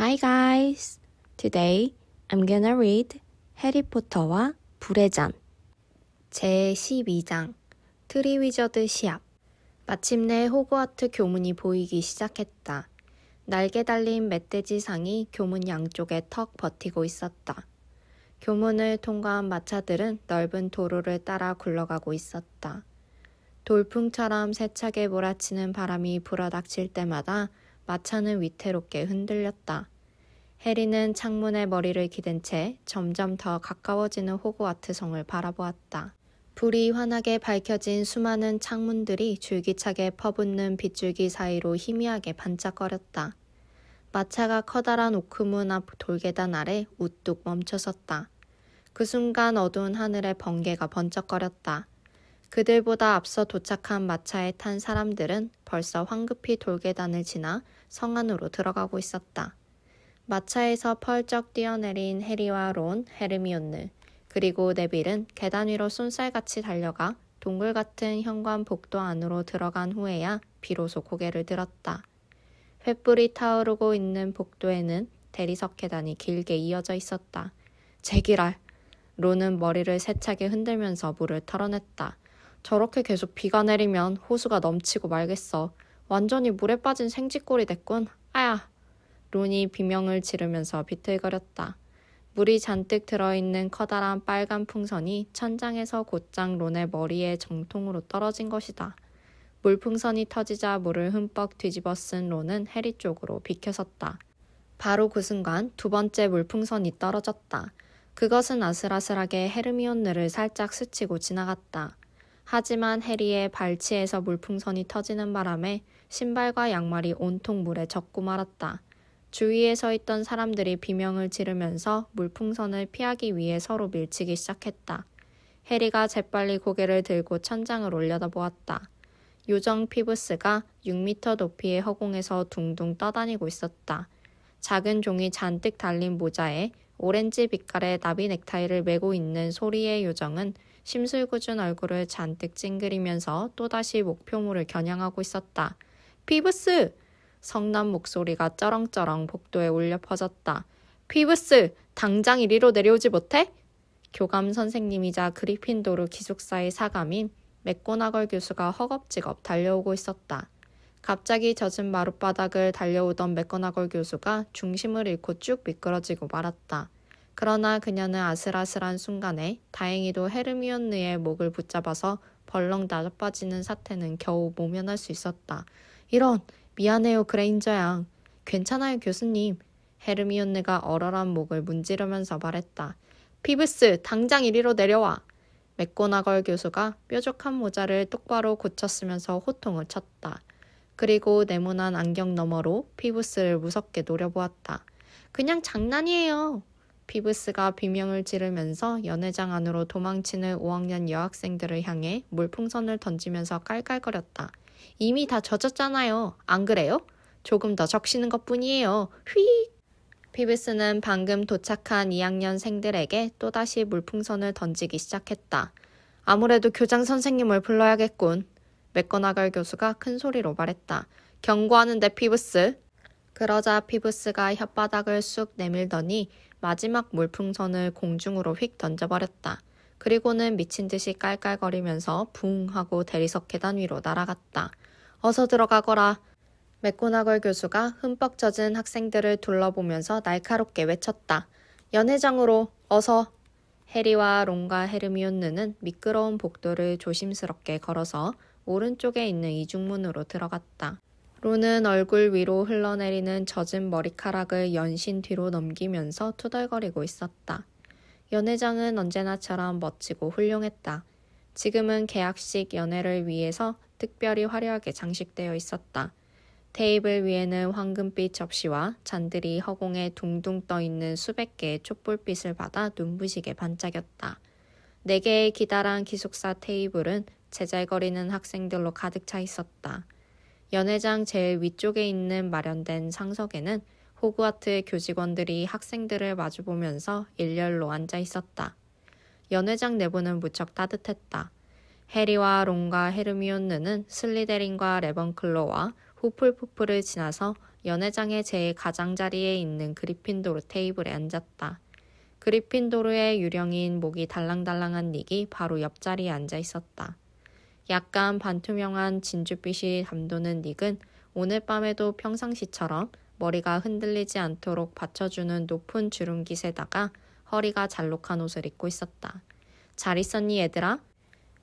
Hi guys! Today I'm gonna read 해리포터와 불의 잔 제12장 트리 위저드 시합. 마침내 호그와트 교문이 보이기 시작했다. 날개 달린 멧돼지 상이 교문 양쪽에 턱 버티고 있었다. 교문을 통과한 마차들은 넓은 도로를 따라 굴러가고 있었다. 돌풍처럼 세차게 몰아치는 바람이 불어닥칠 때마다 마차는 위태롭게 흔들렸다. 해리는 창문에 머리를 기댄 채 점점 더 가까워지는 호그와트 성을 바라보았다. 불이 환하게 밝혀진 수많은 창문들이 줄기차게 퍼붓는 빗줄기 사이로 희미하게 반짝거렸다. 마차가 커다란 오크문 앞 돌계단 아래 우뚝 멈춰섰다. 그 순간 어두운 하늘에 번개가 번쩍거렸다. 그들보다 앞서 도착한 마차에 탄 사람들은 벌써 황급히 돌계단을 지나 성 안으로 들어가고 있었다. 마차에서 펄쩍 뛰어내린 해리와 론, 헤르미온느, 그리고 네빌은 계단 위로 쏜살같이 달려가 동굴 같은 현관 복도 안으로 들어간 후에야 비로소 고개를 들었다. 횃불이 타오르고 있는 복도에는 대리석 계단이 길게 이어져 있었다. 제기랄! 론은 머리를 세차게 흔들면서 물을 털어냈다. 저렇게 계속 비가 내리면 호수가 넘치고 말겠어. 완전히 물에 빠진 생쥐꼴이 됐군. 아야! 론이 비명을 지르면서 비틀거렸다. 물이 잔뜩 들어있는 커다란 빨간 풍선이 천장에서 곧장 론의 머리에 정통으로 떨어진 것이다. 물풍선이 터지자 물을 흠뻑 뒤집어 쓴 론은 해리 쪽으로 비켜섰다. 바로 그 순간 두 번째 물풍선이 떨어졌다. 그것은 아슬아슬하게 헤르미온느를 살짝 스치고 지나갔다. 하지만 해리의 발치에서 물풍선이 터지는 바람에 신발과 양말이 온통 물에 젖고 말았다. 주위에 서 있던 사람들이 비명을 지르면서 물풍선을 피하기 위해 서로 밀치기 시작했다. 해리가 재빨리 고개를 들고 천장을 올려다보았다. 요정 피브스가 6m 높이의 허공에서 둥둥 떠다니고 있었다. 작은 종이 잔뜩 달린 모자에 오렌지 빛깔의 나비 넥타이를 메고 있는 소리의 요정은 심술궂은 얼굴을 잔뜩 찡그리면서 또다시 목표물을 겨냥하고 있었다. 피브스! 성난 목소리가 쩌렁쩌렁 복도에 울려 퍼졌다. 피브스! 당장 이리로 내려오지 못해? 교감 선생님이자 그리핀도르 기숙사의 사감인 맥고나걸 교수가 허겁지겁 달려오고 있었다. 갑자기 젖은 마룻바닥을 달려오던 맥고나걸 교수가 중심을 잃고 쭉 미끄러지고 말았다. 그러나 그녀는 아슬아슬한 순간에 다행히도 헤르미온느의 목을 붙잡아서 벌렁 나자빠지는 사태는 겨우 모면할 수 있었다. 이런! 미안해요, 그레인저 양. 괜찮아요, 교수님. 헤르미온느가 얼얼한 목을 문지르면서 말했다. 피브스, 당장 이리로 내려와. 맥고나걸 교수가 뾰족한 모자를 똑바로 고쳤으면서 호통을 쳤다. 그리고 네모난 안경 너머로 피브스를 무섭게 노려보았다. 그냥 장난이에요. 피브스가 비명을 지르면서 연회장 안으로 도망치는 5학년 여학생들을 향해 물풍선을 던지면서 깔깔거렸다. 이미 다 젖었잖아요. 안 그래요? 조금 더 적시는 것뿐이에요. 휙! 피브스는 방금 도착한 2학년생들에게 또다시 물풍선을 던지기 시작했다. 아무래도 교장 선생님을 불러야겠군. 맥고나걸 교수가 큰 소리로 말했다. 경고하는데 피브스. 그러자 피브스가 혓바닥을 쑥 내밀더니 마지막 물풍선을 공중으로 휙 던져버렸다. 그리고는 미친 듯이 깔깔거리면서 붕 하고 대리석 계단 위로 날아갔다. 어서 들어가거라. 맥고나걸 교수가 흠뻑 젖은 학생들을 둘러보면서 날카롭게 외쳤다. 연회장으로 어서. 해리와 론과 헤르미온느는 미끄러운 복도를 조심스럽게 걸어서 오른쪽에 있는 이중문으로 들어갔다. 론은 얼굴 위로 흘러내리는 젖은 머리카락을 연신 뒤로 넘기면서 투덜거리고 있었다. 연회장은 언제나처럼 멋지고 훌륭했다. 지금은 개학식 연회를 위해서 특별히 화려하게 장식되어 있었다. 테이블 위에는 황금빛 접시와 잔들이 허공에 둥둥 떠있는 수백 개의 촛불빛을 받아 눈부시게 반짝였다. 4개의 기다란 기숙사 테이블은 제잘거리는 학생들로 가득 차 있었다. 연회장 제일 위쪽에 있는 마련된 상석에는 호그와트 교직원들이 학생들을 마주보면서 일렬로 앉아 있었다. 연회장 내부는 무척 따뜻했다. 해리와 론과 헤르미온느는 슬리데린과 레번클로와 후플푸프를 지나서 연회장의 제일 가장자리에 있는 그리핀도르 테이블에 앉았다. 그리핀도르의 유령인 목이 달랑달랑한 닉이 바로 옆자리에 앉아 있었다. 약간 반투명한 진주빛이 감도는 닉은 오늘 밤에도 평상시처럼 머리가 흔들리지 않도록 받쳐주는 높은 주름깃에다가 허리가 잘록한 옷을 입고 있었다. 잘 있었니 얘들아?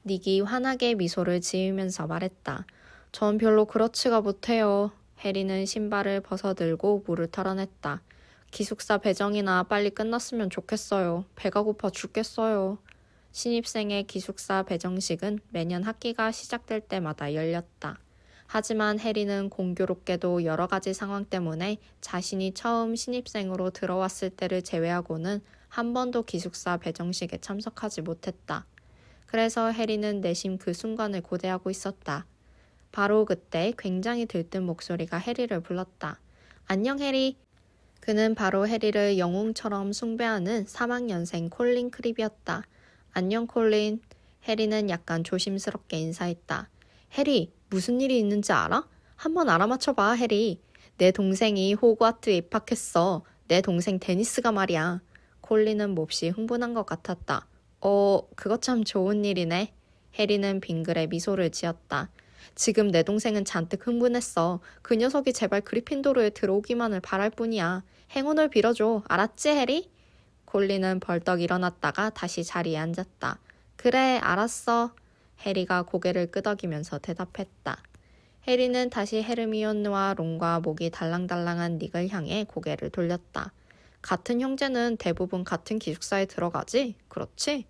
닉이 환하게 미소를 지으면서 말했다. 전 별로 그렇지가 못해요. 해리는 신발을 벗어들고 물을 털어냈다. 기숙사 배정이나 빨리 끝났으면 좋겠어요. 배가 고파 죽겠어요. 신입생의 기숙사 배정식은 매년 학기가 시작될 때마다 열렸다. 하지만 해리는 공교롭게도 여러 가지 상황 때문에 자신이 처음 신입생으로 들어왔을 때를 제외하고는 한 번도 기숙사 배정식에 참석하지 못했다. 그래서 해리는 내심 그 순간을 고대하고 있었다. 바로 그때 굉장히 들뜬 목소리가 해리를 불렀다. 안녕 해리. 그는 바로 해리를 영웅처럼 숭배하는 3학년생 콜린 크립이었다. 안녕 콜린. 해리는 약간 조심스럽게 인사했다. 해리, 무슨 일이 있는지 알아? 한번 알아맞혀봐 해리. 내 동생이 호그와트에 입학했어. 내 동생 데니스가 말이야. 콜린은 몹시 흥분한 것 같았다. 그거 참 좋은 일이네. 해리는 빙그레 미소를 지었다. 지금 내 동생은 잔뜩 흥분했어. 그 녀석이 제발 그리핀도르에 들어오기만을 바랄 뿐이야. 행운을 빌어줘. 알았지, 해리? 콜린은 벌떡 일어났다가 다시 자리에 앉았다. 그래, 알았어. 해리가 고개를 끄덕이면서 대답했다. 해리는 다시 헤르미온느와 론과 목이 달랑달랑한 닉을 향해 고개를 돌렸다. 같은 형제는 대부분 같은 기숙사에 들어가지? 그렇지?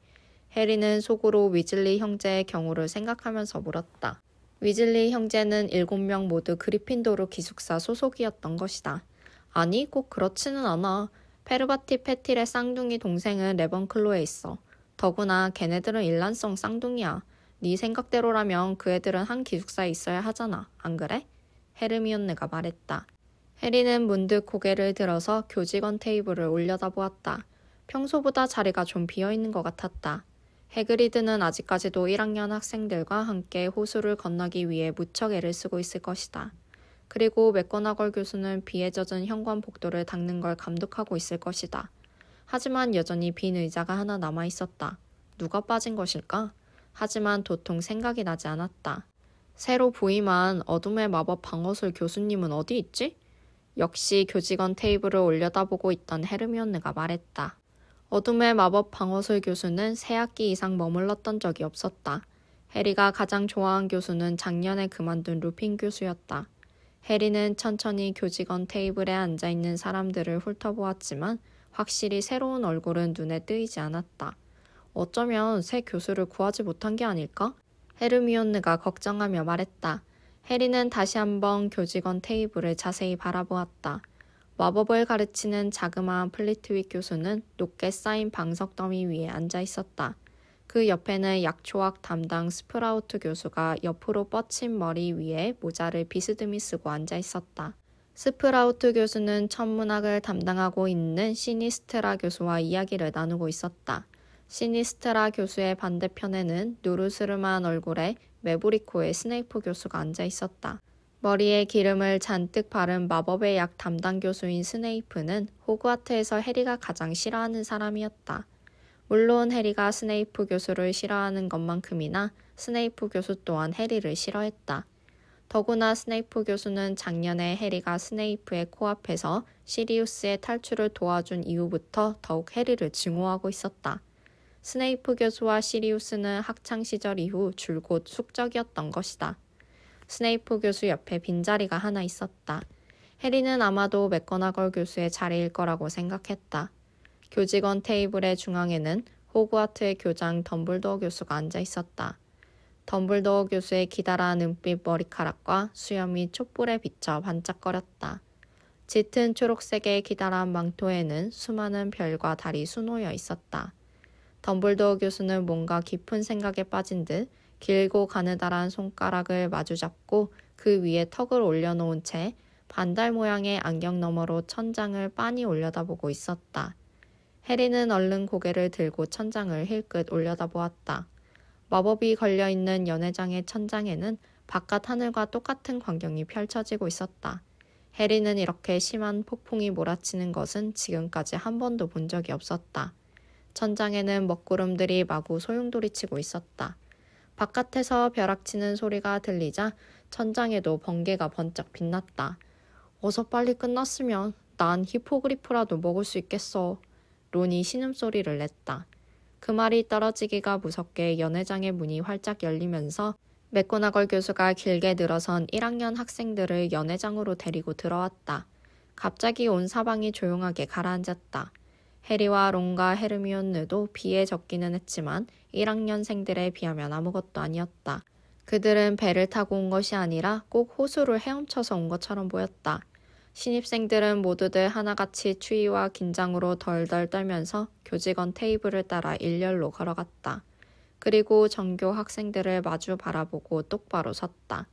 해리는 속으로 위즐리 형제의 경우를 생각하면서 물었다. 위즐리 형제는 7명 모두 그리핀도르 기숙사 소속이었던 것이다. 아니, 꼭 그렇지는 않아. 페르바티 패틸의 쌍둥이 동생은 레번클로에 있어. 더구나 걔네들은 일란성 쌍둥이야. 네 생각대로라면 그 애들은 한 기숙사에 있어야 하잖아. 안 그래? 헤르미온느가 말했다. 해리는 문득 고개를 들어서 교직원 테이블을 올려다보았다. 평소보다 자리가 좀 비어있는 것 같았다. 해그리드는 아직까지도 1학년 학생들과 함께 호수를 건너기 위해 무척 애를 쓰고 있을 것이다. 그리고 맥거나걸 교수는 비에 젖은 현관 복도를 닦는 걸 감독하고 있을 것이다. 하지만 여전히 빈 의자가 하나 남아있었다. 누가 빠진 것일까? 하지만 도통 생각이 나지 않았다. 새로 부임한 어둠의 마법 방어술 교수님은 어디 있지? 역시 교직원 테이블을 올려다보고 있던 헤르미온느가 말했다. 어둠의 마법 방어술 교수는 3학기 이상 머물렀던 적이 없었다. 해리가 가장 좋아한 교수는 작년에 그만둔 루핀 교수였다. 해리는 천천히 교직원 테이블에 앉아있는 사람들을 훑어보았지만 확실히 새로운 얼굴은 눈에 띄지 않았다. 어쩌면 새 교수를 구하지 못한 게 아닐까? 헤르미온느가 걱정하며 말했다. 해리는 다시 한번 교직원 테이블을 자세히 바라보았다. 마법을 가르치는 자그마한 플리트윅 교수는 높게 쌓인 방석 더미 위에 앉아 있었다. 그 옆에는 약초학 담당 스프라우트 교수가 옆으로 뻗친 머리 위에 모자를 비스듬히 쓰고 앉아 있었다. 스프라우트 교수는 천문학을 담당하고 있는 시니스트라 교수와 이야기를 나누고 있었다. 시니스트라 교수의 반대편에는 누르스름한 얼굴에 메브리코의 스네이프 교수가 앉아 있었다. 머리에 기름을 잔뜩 바른 마법의 약 담당 교수인 스네이프는 호그와트에서 해리가 가장 싫어하는 사람이었다. 물론 해리가 스네이프 교수를 싫어하는 것만큼이나 스네이프 교수 또한 해리를 싫어했다. 더구나 스네이프 교수는 작년에 해리가 스네이프의 코앞에서 시리우스의 탈출을 도와준 이후부터 더욱 해리를 증오하고 있었다. 스네이프 교수와 시리우스는 학창시절 이후 줄곧 숙적이었던 것이다. 스네이프 교수 옆에 빈자리가 하나 있었다. 해리는 아마도 맥거나걸 교수의 자리일 거라고 생각했다. 교직원 테이블의 중앙에는 호그와트의 교장 덤블도어 교수가 앉아 있었다. 덤블도어 교수의 기다란 은빛 머리카락과 수염이 촛불에 비쳐 반짝거렸다. 짙은 초록색의 기다란 망토에는 수많은 별과 달이 수놓여 있었다. 덤블도어 교수는 뭔가 깊은 생각에 빠진 듯 길고 가느다란 손가락을 마주잡고 그 위에 턱을 올려놓은 채 반달 모양의 안경 너머로 천장을 빤히 올려다보고 있었다. 해리는 얼른 고개를 들고 천장을 힐끗 올려다보았다. 마법이 걸려있는 연회장의 천장에는 바깥 하늘과 똑같은 광경이 펼쳐지고 있었다. 해리는 이렇게 심한 폭풍이 몰아치는 것은 지금까지 한 번도 본 적이 없었다. 천장에는 먹구름들이 마구 소용돌이치고 있었다. 바깥에서 벼락치는 소리가 들리자 천장에도 번개가 번쩍 빛났다. 어서 빨리 끝났으면 난 히포그리프라도 먹을 수 있겠어. 론이 신음소리를 냈다. 그 말이 떨어지기가 무섭게 연회장의 문이 활짝 열리면서 맥고나걸 교수가 길게 늘어선 1학년 학생들을 연회장으로 데리고 들어왔다. 갑자기 온 사방이 조용하게 가라앉았다. 해리와 론과 헤르미온느도 비에 젖기는 했지만 1학년생들에 비하면 아무것도 아니었다. 그들은 배를 타고 온 것이 아니라 꼭 호수를 헤엄쳐서 온 것처럼 보였다. 신입생들은 모두들 하나같이 추위와 긴장으로 덜덜 떨면서 교직원 테이블을 따라 일렬로 걸어갔다. 그리고 전교 학생들을 마주 바라보고 똑바로 섰다.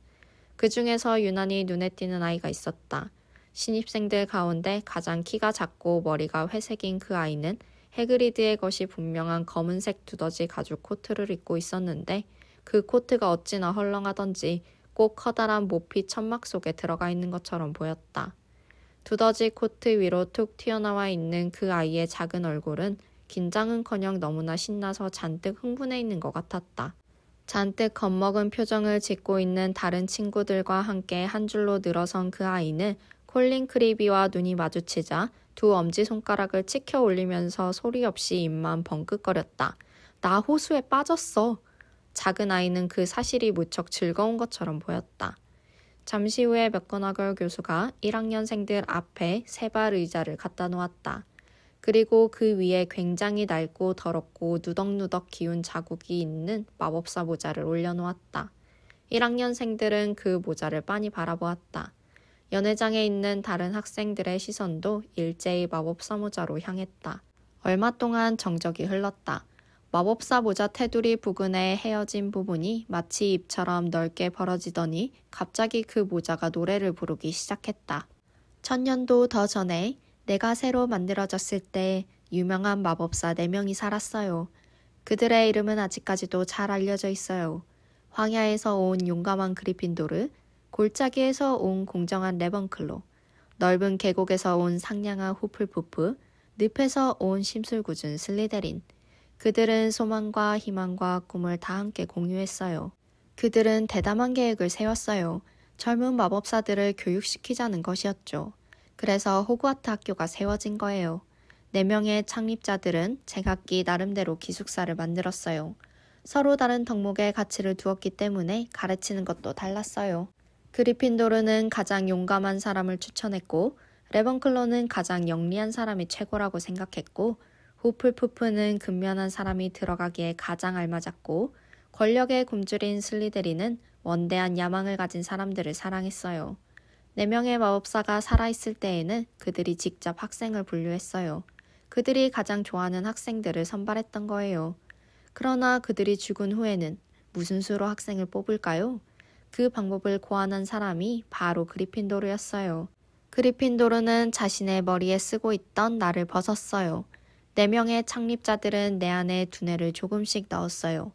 그 중에서 유난히 눈에 띄는 아이가 있었다. 신입생들 가운데 가장 키가 작고 머리가 회색인 그 아이는 해그리드의 것이 분명한 검은색 두더지 가죽 코트를 입고 있었는데 그 코트가 어찌나 헐렁하던지 꼭 커다란 모피 천막 속에 들어가 있는 것처럼 보였다. 두더지 코트 위로 툭 튀어나와 있는 그 아이의 작은 얼굴은 긴장은커녕 너무나 신나서 잔뜩 흥분해 있는 것 같았다. 잔뜩 겁먹은 표정을 짓고 있는 다른 친구들과 함께 한 줄로 늘어선 그 아이는 콜린 크리비와 눈이 마주치자 두 엄지손가락을 치켜 올리면서 소리 없이 입만 벙긋거렸다. 나 호수에 빠졌어. 작은 아이는 그 사실이 무척 즐거운 것처럼 보였다. 잠시 후에 맥고나걸 교수가 1학년생들 앞에 세발 의자를 갖다 놓았다. 그리고 그 위에 굉장히 낡고 더럽고 누덕누덕 기운 자국이 있는 마법사 모자를 올려놓았다. 1학년생들은 그 모자를 빤히 바라보았다. 연회장에 있는 다른 학생들의 시선도 일제히 마법사 모자로 향했다. 얼마 동안 정적이 흘렀다. 마법사 모자 테두리 부근의 헤어진 부분이 마치 입처럼 넓게 벌어지더니 갑자기 그 모자가 노래를 부르기 시작했다. 1000년도 더 전에 내가 새로 만들어졌을 때 유명한 마법사 4명이 살았어요. 그들의 이름은 아직까지도 잘 알려져 있어요. 황야에서 온 용감한 그리핀도르, 골짜기에서 온 공정한 레번클로, 넓은 계곡에서 온 상냥한 후플푸프, 늪에서 온 심술궂은 슬리데린. 그들은 소망과 희망과 꿈을 다 함께 공유했어요. 그들은 대담한 계획을 세웠어요. 젊은 마법사들을 교육시키자는 것이었죠. 그래서 호그와트 학교가 세워진 거예요. 4명의 창립자들은 제각기 나름대로 기숙사를 만들었어요. 서로 다른 덕목에 가치를 두었기 때문에 가르치는 것도 달랐어요. 그리핀도르는 가장 용감한 사람을 추천했고 레번클로는 가장 영리한 사람이 최고라고 생각했고 후플푸프는 근면한 사람이 들어가기에 가장 알맞았고 권력에 굶주린 슬리데린은 원대한 야망을 가진 사람들을 사랑했어요. 4명의 마법사가 살아있을 때에는 그들이 직접 학생을 분류했어요. 그들이 가장 좋아하는 학생들을 선발했던 거예요. 그러나 그들이 죽은 후에는 무슨 수로 학생을 뽑을까요? 그 방법을 고안한 사람이 바로 그리핀도르였어요. 그리핀도르는 자신의 머리에 쓰고 있던 날을 벗었어요. 4명의 창립자들은 내 안에 두뇌를 조금씩 넣었어요.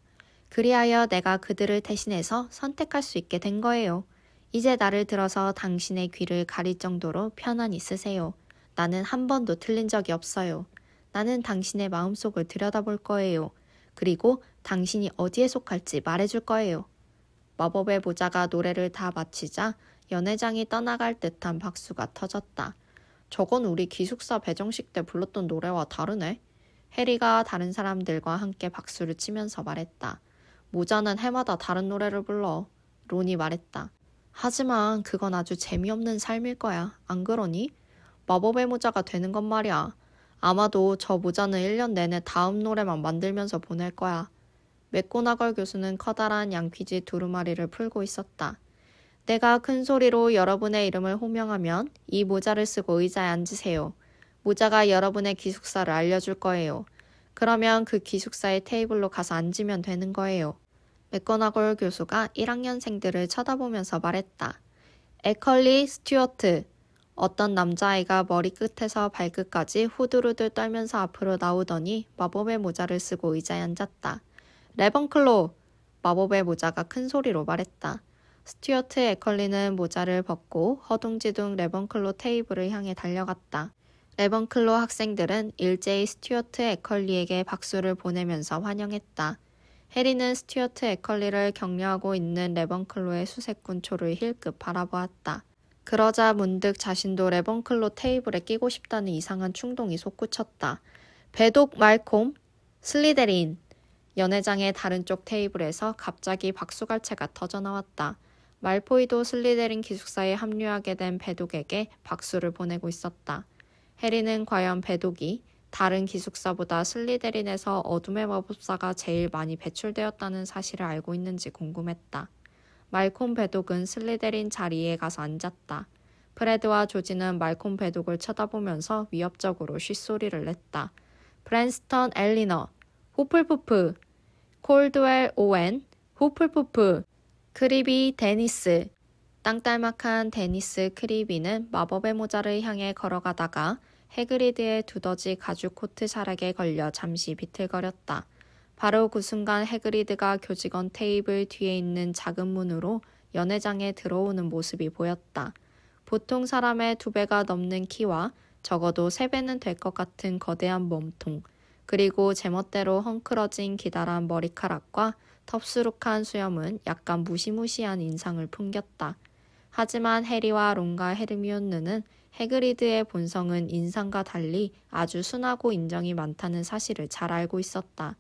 그리하여 내가 그들을 대신해서 선택할 수 있게 된 거예요. 이제 나를 들어서 당신의 귀를 가릴 정도로 편안히 쓰세요. 나는 한 번도 틀린 적이 없어요. 나는 당신의 마음속을 들여다볼 거예요. 그리고 당신이 어디에 속할지 말해줄 거예요. 마법의 모자가 노래를 다 마치자 연회장이 떠나갈 듯한 박수가 터졌다. 저건 우리 기숙사 배정식 때 불렀던 노래와 다르네. 해리가 다른 사람들과 함께 박수를 치면서 말했다. 모자는 해마다 다른 노래를 불러. 론이 말했다. 하지만 그건 아주 재미없는 삶일 거야. 안 그러니? 마법의 모자가 되는 건 말이야. 아마도 저 모자는 1년 내내 다음 노래만 만들면서 보낼 거야. 맥고나걸 교수는 커다란 양피지 두루마리를 풀고 있었다. 내가 큰 소리로 여러분의 이름을 호명하면 이 모자를 쓰고 의자에 앉으세요. 모자가 여러분의 기숙사를 알려줄 거예요. 그러면 그 기숙사의 테이블로 가서 앉으면 되는 거예요. 맥고나걸 교수가 1학년생들을 쳐다보면서 말했다. 에컬리 스튜어트. 어떤 남자아이가 머리끝에서 발끝까지 후들후들 떨면서 앞으로 나오더니 마법의 모자를 쓰고 의자에 앉았다. 레번클로! 마법의 모자가 큰 소리로 말했다. 스튜어트 애컬리는 모자를 벗고 허둥지둥 레번클로 테이블을 향해 달려갔다. 레번클로 학생들은 일제히 스튜어트 애컬리에게 박수를 보내면서 환영했다. 해리는 스튜어트 애컬리를 격려하고 있는 레번클로의 수색군초를 힐끗 바라보았다. 그러자 문득 자신도 레번클로 테이블에 끼고 싶다는 이상한 충동이 솟구쳤다. 배독 말콤, 슬리데린. 연회장의 다른 쪽 테이블에서 갑자기 박수갈채가 터져나왔다. 말포이도 슬리데린 기숙사에 합류하게 된 배독에게 박수를 보내고 있었다. 해리는 과연 배독이 다른 기숙사보다 슬리데린에서 어둠의 마법사가 제일 많이 배출되었다는 사실을 알고 있는지 궁금했다. 말콤 배독은 슬리데린 자리에 가서 앉았다. 프레드와 조지는 말콤 배독을 쳐다보면서 위협적으로 쉿소리를 냈다. 브랜스턴 엘리너, 후플푸프, 콜드웰 오웬, 후플푸프, 크리비 데니스. 땅딸막한 데니스 크리비는 마법의 모자를 향해 걸어가다가 해그리드의 두더지 가죽 코트 샤락에 걸려 잠시 비틀거렸다. 바로 그 순간 해그리드가 교직원 테이블 뒤에 있는 작은 문으로 연회장에 들어오는 모습이 보였다. 보통 사람의 2배가 넘는 키와 적어도 3배는 될 것 같은 거대한 몸통, 그리고 제멋대로 헝클어진 기다란 머리카락과 텁수룩한 수염은 약간 무시무시한 인상을 풍겼다. 하지만 해리와 론과 헤르미온느는 해그리드의 본성은 인상과 달리 아주 순하고 인정이 많다는 사실을 잘 알고 있었다.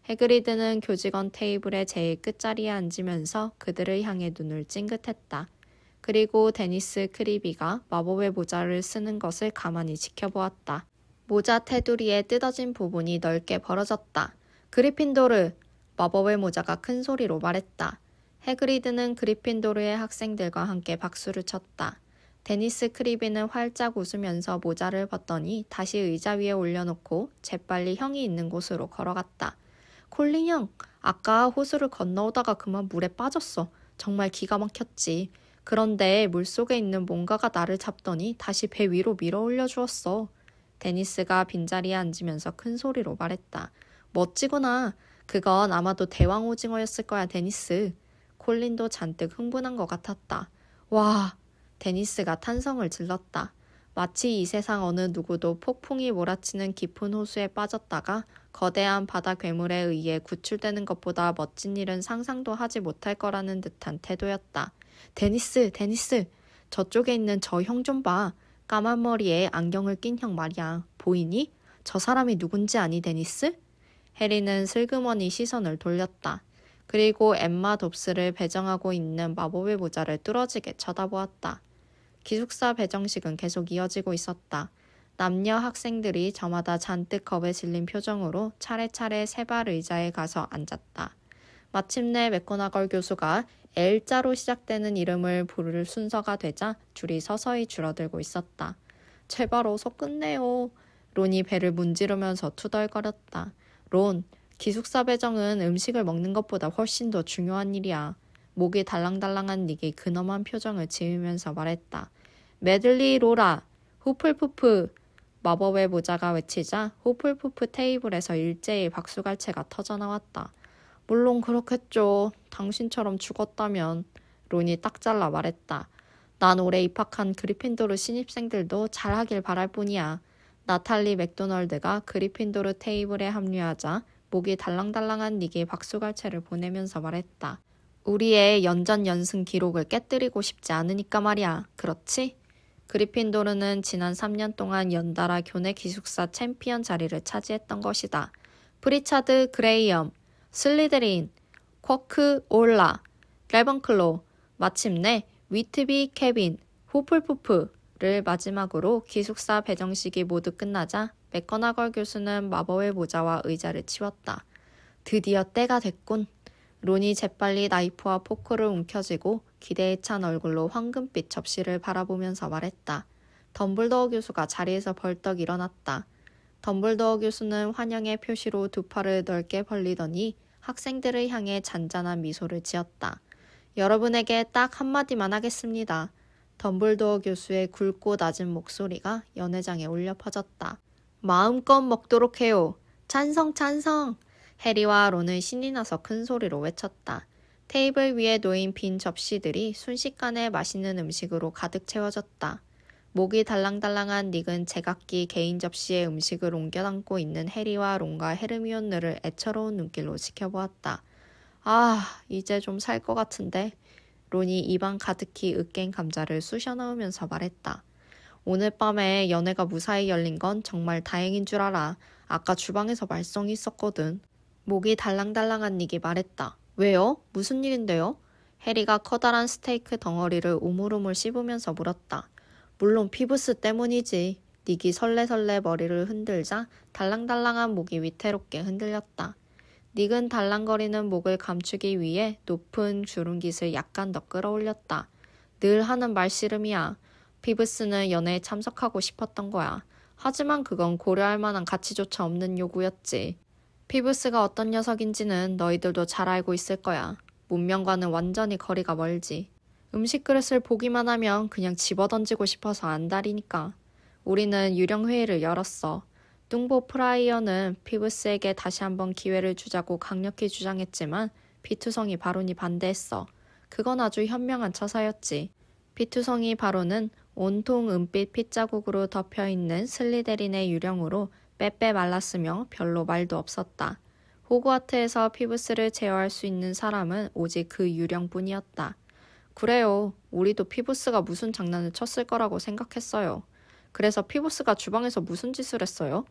해그리드는 교직원 테이블의 제일 끝자리에 앉으면서 그들을 향해 눈을 찡긋했다. 그리고 데니스 크리비가 마법의 모자를 쓰는 것을 가만히 지켜보았다. 모자 테두리에 뜯어진 부분이 넓게 벌어졌다. 그리핀도르! 마법의 모자가 큰 소리로 말했다. 해그리드는 그리핀도르의 학생들과 함께 박수를 쳤다. 데니스 크리비는 활짝 웃으면서 모자를 벗더니 다시 의자 위에 올려놓고 재빨리 형이 있는 곳으로 걸어갔다. 콜린 형, 아까 호수를 건너오다가 그만 물에 빠졌어. 정말 기가 막혔지. 그런데 물속에 있는 뭔가가 나를 잡더니 다시 배 위로 밀어 올려주었어. 데니스가 빈자리에 앉으면서 큰 소리로 말했다. 멋지구나. 그건 아마도 대왕 오징어였을 거야, 데니스. 콜린도 잔뜩 흥분한 것 같았다. 와, 데니스가 탄성을 질렀다. 마치 이 세상 어느 누구도 폭풍이 몰아치는 깊은 호수에 빠졌다가 거대한 바다 괴물에 의해 구출되는 것보다 멋진 일은 상상도 하지 못할 거라는 듯한 태도였다. 데니스, 저쪽에 있는 저 형 좀 봐. 까만 머리에 안경을 낀 형 말이야. 보이니? 저 사람이 누군지 아니, 데니스? 해리는 슬그머니 시선을 돌렸다. 그리고 엠마 dobs를 배정하고 있는 마법의 모자를 뚫어지게 쳐다보았다. 기숙사 배정식은 계속 이어지고 있었다. 남녀 학생들이 저마다 잔뜩 겁에 질린 표정으로 차례차례 세발 의자에 가서 앉았다. 마침내 맥고나걸 교수가 L자로 시작되는 이름을 부를 순서가 되자 줄이 서서히 줄어들고 있었다. 제발 어서 끝내요. 론이 배를 문지르면서 투덜거렸다. 론, 기숙사 배정은 음식을 먹는 것보다 훨씬 더 중요한 일이야. 목이 달랑달랑한 닉이 근엄한 표정을 지으면서 말했다. 메들리 로라, 후플푸프. 마법의 모자가 외치자 후플푸프 테이블에서 일제히 박수갈채가 터져나왔다. 물론 그렇겠죠. 당신처럼 죽었다면. 론이 딱 잘라 말했다. 난 올해 입학한 그리핀도르 신입생들도 잘하길 바랄 뿐이야. 나탈리 맥도널드가 그리핀도르 테이블에 합류하자 목이 달랑달랑한 닉이 박수갈채를 보내면서 말했다. 우리의 연전연승 기록을 깨뜨리고 싶지 않으니까 말이야. 그렇지? 그리핀도르는 지난 3년 동안 연달아 교내 기숙사 챔피언 자리를 차지했던 것이다. 프리차드 그레이엄, 슬리데린, 쿼크 올라, 레번클로, 마침내 위트비 케빈, 후플푸프를 마지막으로 기숙사 배정식이 모두 끝나자 맥거나걸 교수는 마법의 모자와 의자를 치웠다. 드디어 때가 됐군. 론이 재빨리 나이프와 포크를 움켜쥐고 기대에 찬 얼굴로 황금빛 접시를 바라보면서 말했다. 덤블도어 교수가 자리에서 벌떡 일어났다. 덤블도어 교수는 환영의 표시로 두 팔을 넓게 벌리더니 학생들을 향해 잔잔한 미소를 지었다. 여러분에게 딱 한마디만 하겠습니다. 덤블도어 교수의 굵고 낮은 목소리가 연회장에 울려 퍼졌다. 마음껏 먹도록 해요. 찬성! 해리와 론은 신이 나서 큰 소리로 외쳤다. 테이블 위에 놓인 빈 접시들이 순식간에 맛있는 음식으로 가득 채워졌다. 목이 달랑달랑한 닉은 제각기 개인 접시에 음식을 옮겨 담고 있는 해리와 론과 헤르미온느를 애처로운 눈길로 지켜보았다. 아, 이제 좀 살 것 같은데. 론이 입안 가득히 으깬 감자를 쑤셔 넣으면서 말했다. 오늘 밤에 연회가 무사히 열린 건 정말 다행인 줄 알아. 아까 주방에서 말썽이 있었거든. 목이 달랑달랑한 닉이 말했다. 왜요? 무슨 일인데요? 해리가 커다란 스테이크 덩어리를 우물우물 씹으면서 물었다. 물론 피부스 때문이지. 닉이 설레설레 머리를 흔들자 달랑달랑한 목이 위태롭게 흔들렸다. 닉은 달랑거리는 목을 감추기 위해 높은 주름깃을 약간 더 끌어올렸다. 늘 하는 말씨름이야. 피브스는 연애에 참석하고 싶었던 거야. 하지만 그건 고려할 만한 가치조차 없는 요구였지. 피브스가 어떤 녀석인지는 너희들도 잘 알고 있을 거야. 문명과는 완전히 거리가 멀지. 음식 그릇을 보기만 하면 그냥 집어던지고 싶어서 안달이니까. 우리는 유령회의를 열었어. 뚱보 프라이어는 피브스에게 다시 한번 기회를 주자고 강력히 주장했지만 피투성이 바론이 반대했어. 그건 아주 현명한 처사였지. 피투성이 바론은 온통 은빛 핏자국으로 덮여있는 슬리데린의 유령으로 빼빼 말랐으며 별로 말도 없었다. 호그와트에서 피브스를 제어할 수 있는 사람은 오직 그 유령뿐이었다. 그래요. 우리도 피부스가 무슨 장난을 쳤을 거라고 생각했어요. 그래서 피부스가 주방에서 무슨 짓을 했어요?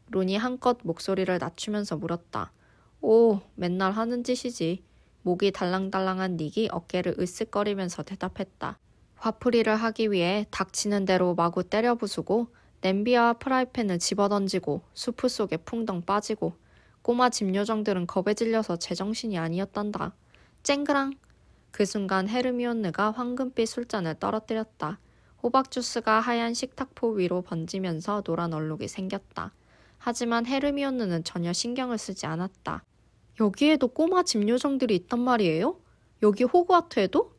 론이 한껏 목소리를 낮추면서 물었다. 오, 맨날 하는 짓이지. 목이 달랑달랑한 닉이 어깨를 으쓱거리면서 대답했다. 화풀이를 하기 위해 닥치는 대로 마구 때려 부수고 냄비와 프라이팬을 집어던지고 수프 속에 풍덩 빠지고 꼬마 집요정들은 겁에 질려서 제정신이 아니었단다. 쨍그랑! 그 순간 헤르미온느가 황금빛 술잔을 떨어뜨렸다. 호박 주스가 하얀 식탁포 위로 번지면서 노란 얼룩이 생겼다. 하지만 헤르미온느는 전혀 신경을 쓰지 않았다. 여기에도 꼬마 집요정들이 있단 말이에요? 여기 호그와트에도?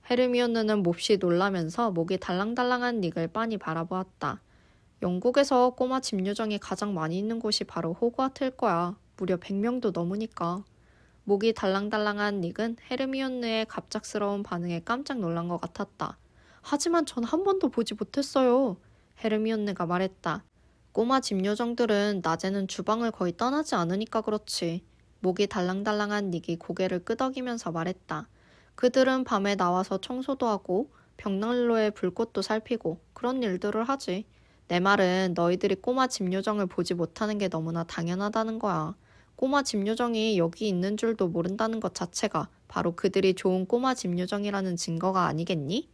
헤르미온느는 몹시 놀라면서 목이 달랑달랑한 닉을 빤히 바라보았다. 영국에서 꼬마 집요정이 가장 많이 있는 곳이 바로 호그와트일 거야. 무려 100명도 넘으니까. 목이 달랑달랑한 닉은 헤르미온느의 갑작스러운 반응에 깜짝 놀란 것 같았다. 하지만 전 한 번도 보지 못했어요. 헤르미온느가 말했다. 꼬마 집요정들은 낮에는 주방을 거의 떠나지 않으니까 그렇지. 목이 달랑달랑한 닉이 고개를 끄덕이면서 말했다. 그들은 밤에 나와서 청소도 하고 벽난로에 불꽃도 살피고 그런 일들을 하지. 내 말은 너희들이 꼬마 집요정을 보지 못하는 게 너무나 당연하다는 거야. 꼬마 집요정이 여기 있는 줄도 모른다는 것 자체가 바로 그들이 좋은 꼬마 집요정이라는 증거가 아니겠니?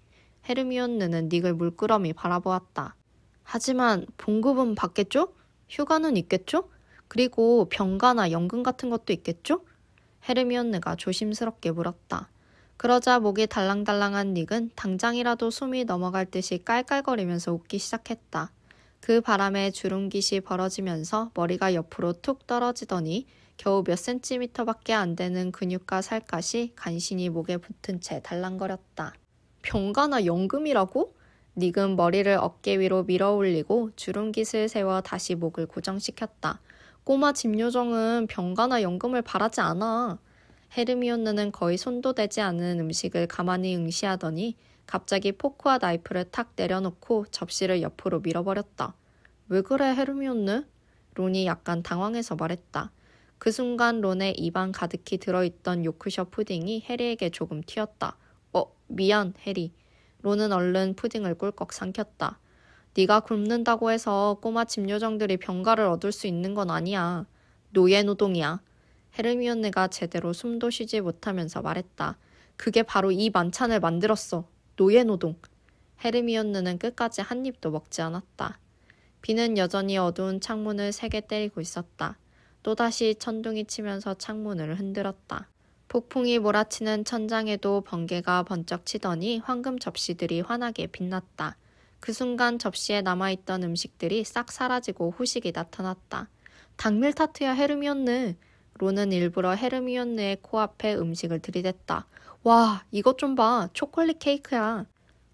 헤르미온느는 닉을 물끄러미 바라보았다. 하지만 봉급은 받겠죠? 휴가는 있겠죠? 그리고 병가나 연금 같은 것도 있겠죠? 헤르미온느가 조심스럽게 물었다. 그러자 목이 달랑달랑한 닉은 당장이라도 숨이 넘어갈 듯이 깔깔거리면서 웃기 시작했다. 그 바람에 주름깃이 벌어지면서 머리가 옆으로 툭 떨어지더니 겨우 몇 센티미터밖에 안 되는 근육과 살갗이 간신히 목에 붙은 채 달랑거렸다. 병가나 연금이라고? 닉은 머리를 어깨 위로 밀어 올리고 주름깃을 세워 다시 목을 고정시켰다. 꼬마 집요정은 병가나 연금을 바라지 않아. 헤르미온느는 거의 손도 대지 않은 음식을 가만히 응시하더니 갑자기 포크와 나이프를 탁 내려놓고 접시를 옆으로 밀어버렸다. 왜 그래 헤르미온느? 론이 약간 당황해서 말했다. 그 순간 론의 입안 가득히 들어있던 요크셔 푸딩이 해리에게 조금 튀었다. 미안 해리. 론은 얼른 푸딩을 꿀꺽 삼켰다. 네가 굶는다고 해서 꼬마 집요정들이 병가를 얻을 수 있는 건 아니야. 노예노동이야. 헤르미온느가 제대로 숨도 쉬지 못하면서 말했다. 그게 바로 이 만찬을 만들었어. 노예노동. 헤르미온느는 끝까지 한 입도 먹지 않았다. 비는 여전히 어두운 창문을 세게 때리고 있었다. 또다시 천둥이 치면서 창문을 흔들었다. 폭풍이 몰아치는 천장에도 번개가 번쩍 치더니 황금 접시들이 환하게 빛났다. 그 순간 접시에 남아있던 음식들이 싹 사라지고 후식이 나타났다. 닭밀타트야 헤르미온느. 론은 일부러 헤르미온느의 코앞에 음식을 들이댔다. 와, 이것 좀 봐. 초콜릿 케이크야.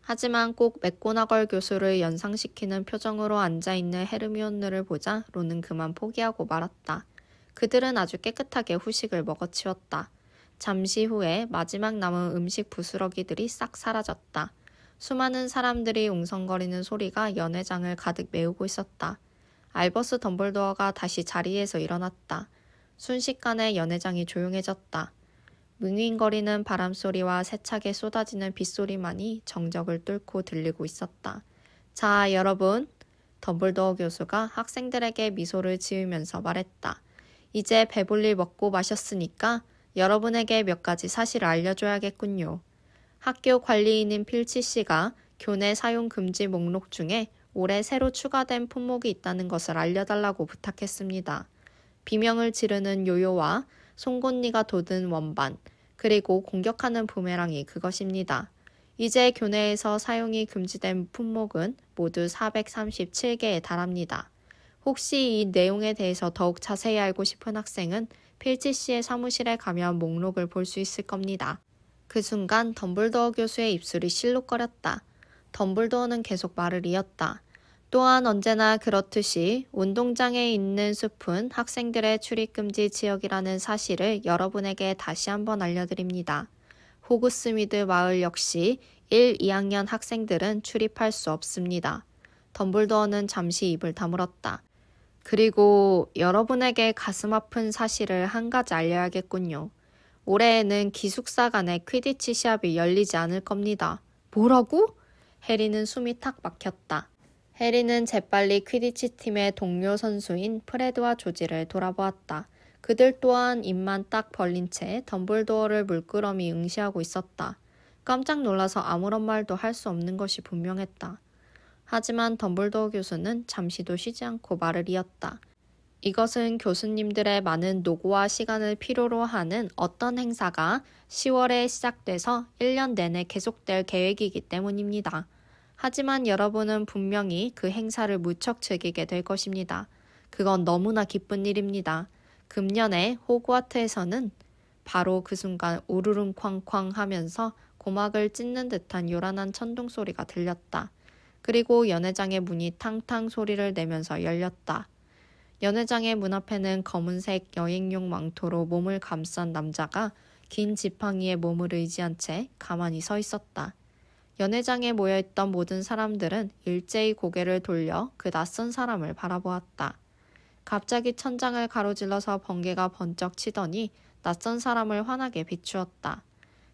하지만 꼭 맥고나걸 교수를 연상시키는 표정으로 앉아있는 헤르미온느를 보자 론은 그만 포기하고 말았다. 그들은 아주 깨끗하게 후식을 먹어치웠다. 잠시 후에 마지막 남은 음식 부스러기들이 싹 사라졌다. 수많은 사람들이 웅성거리는 소리가 연회장을 가득 메우고 있었다. 알버스 덤블도어가 다시 자리에서 일어났다. 순식간에 연회장이 조용해졌다. 윙윙거리는 바람소리와 세차게 쏟아지는 빗소리만이 정적을 뚫고 들리고 있었다. 자, 여러분. 덤블도어 교수가 학생들에게 미소를 지으면서 말했다. 이제 배불리 먹고 마셨으니까 여러분에게 몇 가지 사실을 알려줘야겠군요. 학교 관리인인 필치 씨가 교내 사용 금지 목록 중에 올해 새로 추가된 품목이 있다는 것을 알려달라고 부탁했습니다. 비명을 지르는 요요와 송곳니가 돋은 원반, 그리고 공격하는 부메랑이 그것입니다. 이제 교내에서 사용이 금지된 품목은 모두 437개에 달합니다. 혹시 이 내용에 대해서 더욱 자세히 알고 싶은 학생은 필치 씨의 사무실에 가면 목록을 볼 수 있을 겁니다. 그 순간 덤블도어 교수의 입술이 실룩거렸다. 덤블도어는 계속 말을 이었다. 또한 언제나 그렇듯이 운동장에 있는 숲은 학생들의 출입금지 지역이라는 사실을 여러분에게 다시 한번 알려드립니다. 호그스미드 마을 역시 1, 2학년 학생들은 출입할 수 없습니다. 덤블도어는 잠시 입을 다물었다. 그리고 여러분에게 가슴 아픈 사실을 한 가지 알려야겠군요. 올해에는 기숙사 간의 퀴디치 시합이 열리지 않을 겁니다. 뭐라고? 해리는 숨이 탁 막혔다. 해리는 재빨리 퀴디치 팀의 동료 선수인 프레드와 조지를 돌아보았다. 그들 또한 입만 딱 벌린 채 덤블도어를 물끄러미 응시하고 있었다. 깜짝 놀라서 아무런 말도 할 수 없는 것이 분명했다. 하지만 덤블도어 교수는 잠시도 쉬지 않고 말을 이었다. 이것은 교수님들의 많은 노고와 시간을 필요로 하는 어떤 행사가 10월에 시작돼서 1년 내내 계속될 계획이기 때문입니다. 하지만 여러분은 분명히 그 행사를 무척 즐기게 될 것입니다. 그건 너무나 기쁜 일입니다. 금년에 호그와트에서는 바로 그 순간 우르릉 쾅쾅 하면서 고막을 찢는 듯한 요란한 천둥 소리가 들렸다. 그리고 연회장의 문이 탕탕 소리를 내면서 열렸다. 연회장의 문 앞에는 검은색 여행용 망토로 몸을 감싼 남자가 긴 지팡이에 몸을 의지한 채 가만히 서 있었다. 연회장에 모여있던 모든 사람들은 일제히 고개를 돌려 그 낯선 사람을 바라보았다. 갑자기 천장을 가로질러서 번개가 번쩍 치더니 낯선 사람을 환하게 비추었다.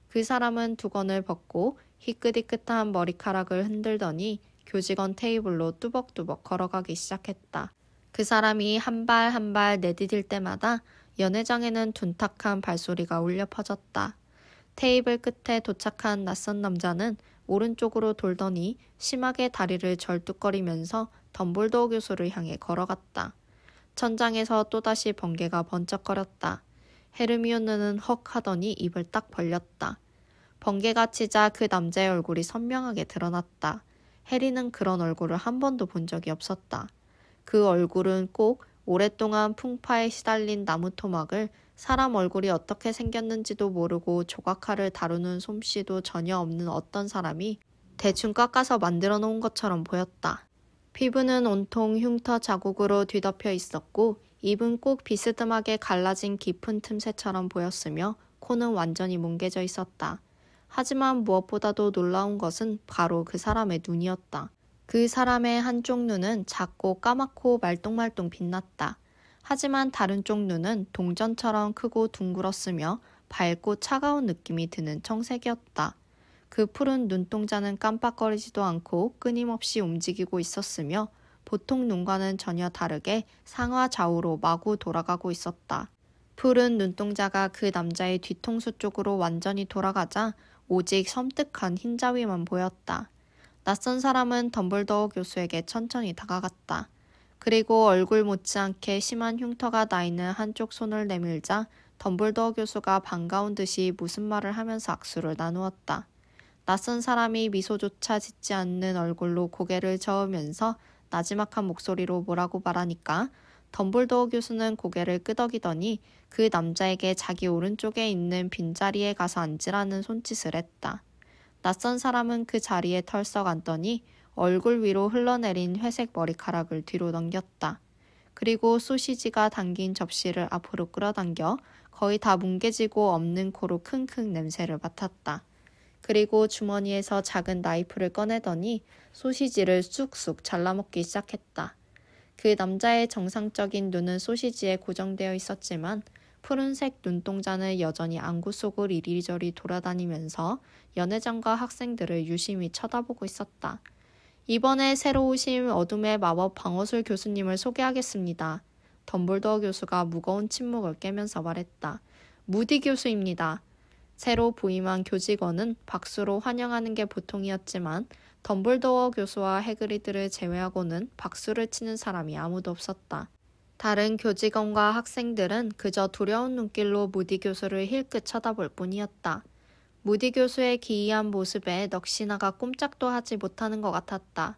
그 사람은 두건을 벗고 희끗희끗한 머리카락을 흔들더니 교직원 테이블로 뚜벅뚜벅 걸어가기 시작했다. 그 사람이 한 발 한 발 내디딜 때마다 연회장에는 둔탁한 발소리가 울려 퍼졌다. 테이블 끝에 도착한 낯선 남자는 오른쪽으로 돌더니 심하게 다리를 절뚝거리면서 덤블도어 교수를 향해 걸어갔다. 천장에서 또다시 번개가 번쩍거렸다. 헤르미온느는 헉 하더니 입을 딱 벌렸다. 번개가 치자 그 남자의 얼굴이 선명하게 드러났다. 해리는 그런 얼굴을 한 번도 본 적이 없었다. 그 얼굴은 꼭 오랫동안 풍파에 시달린 나무 토막을 사람 얼굴이 어떻게 생겼는지도 모르고 조각칼을 다루는 솜씨도 전혀 없는 어떤 사람이 대충 깎아서 만들어 놓은 것처럼 보였다. 피부는 온통 흉터 자국으로 뒤덮여 있었고 입은 꼭 비스듬하게 갈라진 깊은 틈새처럼 보였으며 코는 완전히 뭉개져 있었다. 하지만 무엇보다도 놀라운 것은 바로 그 사람의 눈이었다. 그 사람의 한쪽 눈은 작고 까맣고 말똥말똥 빛났다. 하지만 다른 쪽 눈은 동전처럼 크고 둥글었으며 밝고 차가운 느낌이 드는 청색이었다. 그 푸른 눈동자는 깜빡거리지도 않고 끊임없이 움직이고 있었으며 보통 눈과는 전혀 다르게 상하 좌우로 마구 돌아가고 있었다. 푸른 눈동자가 그 남자의 뒤통수 쪽으로 완전히 돌아가자 오직 섬뜩한 흰자위만 보였다. 낯선 사람은 덤블도어 교수에게 천천히 다가갔다. 그리고 얼굴 못지않게 심한 흉터가 나 있는 한쪽 손을 내밀자 덤블도어 교수가 반가운 듯이 무슨 말을 하면서 악수를 나누었다. 낯선 사람이 미소조차 짓지 않는 얼굴로 고개를 저으면서 나지막한 목소리로 뭐라고 말하니까 덤블도어 교수는 고개를 끄덕이더니 그 남자에게 자기 오른쪽에 있는 빈자리에 가서 앉으라는 손짓을 했다. 낯선 사람은 그 자리에 털썩 앉더니 얼굴 위로 흘러내린 회색 머리카락을 뒤로 넘겼다. 그리고 소시지가 담긴 접시를 앞으로 끌어당겨 거의 다 뭉개지고 없는 코로 킁킁 냄새를 맡았다. 그리고 주머니에서 작은 나이프를 꺼내더니 소시지를 쑥쑥 잘라먹기 시작했다. 그 남자의 정상적인 눈은 소시지에 고정되어 있었지만 푸른색 눈동자는 여전히 안구 속을 이리저리 돌아다니면서 연회장과 학생들을 유심히 쳐다보고 있었다. 이번에 새로 오신 어둠의 마법 방어술 교수님을 소개하겠습니다. 덤블도어 교수가 무거운 침묵을 깨면서 말했다. 무디 교수입니다. 새로 부임한 교직원은 박수로 환영하는 게 보통이었지만 덤블도어 교수와 해그리드를 제외하고는 박수를 치는 사람이 아무도 없었다. 다른 교직원과 학생들은 그저 두려운 눈길로 무디 교수를 힐끗 쳐다볼 뿐이었다. 무디 교수의 기이한 모습에 넋이나가 꼼짝도 하지 못하는 것 같았다.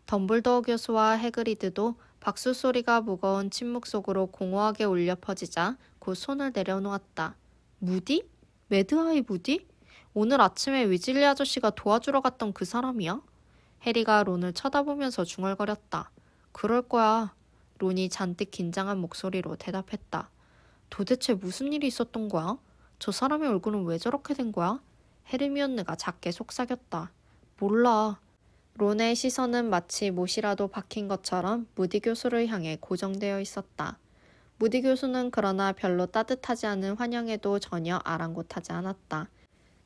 덤블도어 교수와 해그리드도 박수 소리가 무거운 침묵 속으로 공허하게 울려 퍼지자 곧 손을 내려놓았다. 무디? 매드아이 무디? 오늘 아침에 위즐리 아저씨가 도와주러 갔던 그 사람이야? 해리가 론을 쳐다보면서 중얼거렸다. 그럴 거야. 론이 잔뜩 긴장한 목소리로 대답했다. 도대체 무슨 일이 있었던 거야? 저 사람의 얼굴은 왜 저렇게 된 거야? 헤르미온느가 작게 속삭였다. 몰라. 론의 시선은 마치 못이라도 박힌 것처럼 무디 교수를 향해 고정되어 있었다. 무디 교수는 그러나 별로 따뜻하지 않은 환영에도 전혀 아랑곳하지 않았다.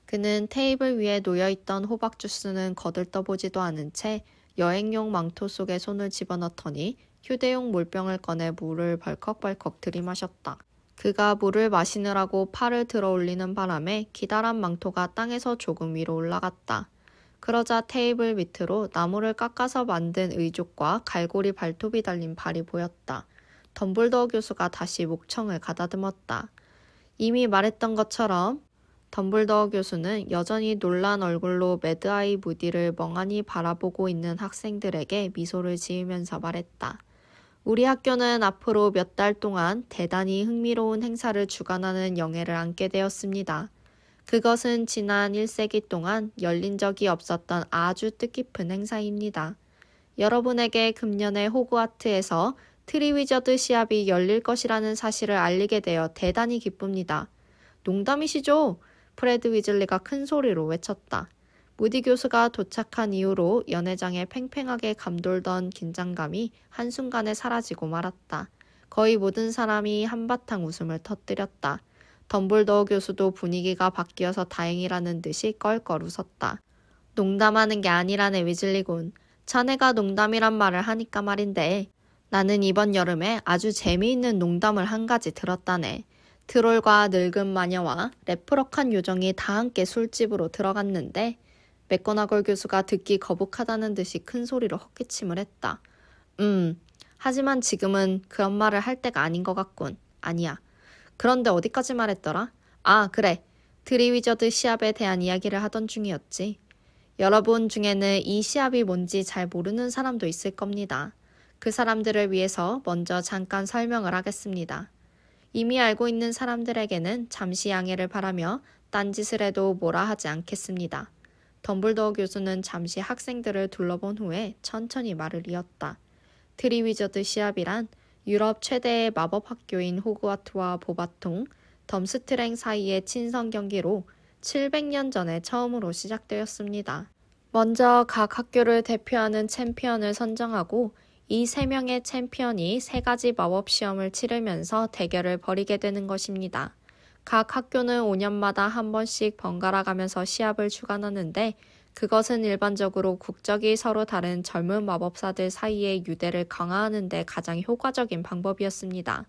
그는 테이블 위에 놓여있던 호박 주스는 거들떠보지도 않은 채 여행용 망토 속에 손을 집어넣더니 휴대용 물병을 꺼내 물을 벌컥벌컥 들이마셨다. 그가 물을 마시느라고 팔을 들어 올리는 바람에 기다란 망토가 땅에서 조금 위로 올라갔다. 그러자 테이블 밑으로 나무를 깎아서 만든 의족과 갈고리 발톱이 달린 발이 보였다. 덤블도어 교수가 다시 목청을 가다듬었다. 이미 말했던 것처럼 덤블도어 교수는 여전히 놀란 얼굴로 매드아이 무디를 멍하니 바라보고 있는 학생들에게 미소를 지으면서 말했다. 우리 학교는 앞으로 몇 달 동안 대단히 흥미로운 행사를 주관하는 영예를 안게 되었습니다. 그것은 지난 1세기 동안 열린 적이 없었던 아주 뜻깊은 행사입니다. 여러분에게 금년에 호그와트에서 트리위저드 시합이 열릴 것이라는 사실을 알리게 되어 대단히 기쁩니다. 농담이시죠? 프레드 위즐리가 큰 소리로 외쳤다. 무디 교수가 도착한 이후로 연회장에 팽팽하게 감돌던 긴장감이 한순간에 사라지고 말았다. 거의 모든 사람이 한바탕 웃음을 터뜨렸다. 덤블도어 교수도 분위기가 바뀌어서 다행이라는 듯이 껄껄 웃었다. 농담하는 게 아니라네 위즐리군. 자네가 농담이란 말을 하니까 말인데 나는 이번 여름에 아주 재미있는 농담을 한 가지 들었다네. 트롤과 늙은 마녀와 레프러칸 요정이 다 함께 술집으로 들어갔는데 맥고나걸 교수가 듣기 거북하다는 듯이 큰 소리로 헛기침을 했다. 하지만 지금은 그런 말을 할 때가 아닌 것 같군. 아니야. 그런데 어디까지 말했더라? 아, 그래. 트리위저드 시합에 대한 이야기를 하던 중이었지. 여러분 중에는 이 시합이 뭔지 잘 모르는 사람도 있을 겁니다. 그 사람들을 위해서 먼저 잠깐 설명을 하겠습니다. 이미 알고 있는 사람들에게는 잠시 양해를 바라며 딴짓을 해도 뭐라 하지 않겠습니다. 덤블도어 교수는 잠시 학생들을 둘러본 후에 천천히 말을 이었다. 트리위저드 시합이란 유럽 최대의 마법 학교인 호그와트와 보바통, 덤스트랭 사이의 친선 경기로 700년 전에 처음으로 시작되었습니다. 먼저 각 학교를 대표하는 챔피언을 선정하고 이 3명의 챔피언이 3가지 마법 시험을 치르면서 대결을 벌이게 되는 것입니다. 각 학교는 5년마다 한 번씩 번갈아 가면서 시합을 주관하는데 그것은 일반적으로 국적이 서로 다른 젊은 마법사들 사이의 유대를 강화하는 데 가장 효과적인 방법이었습니다.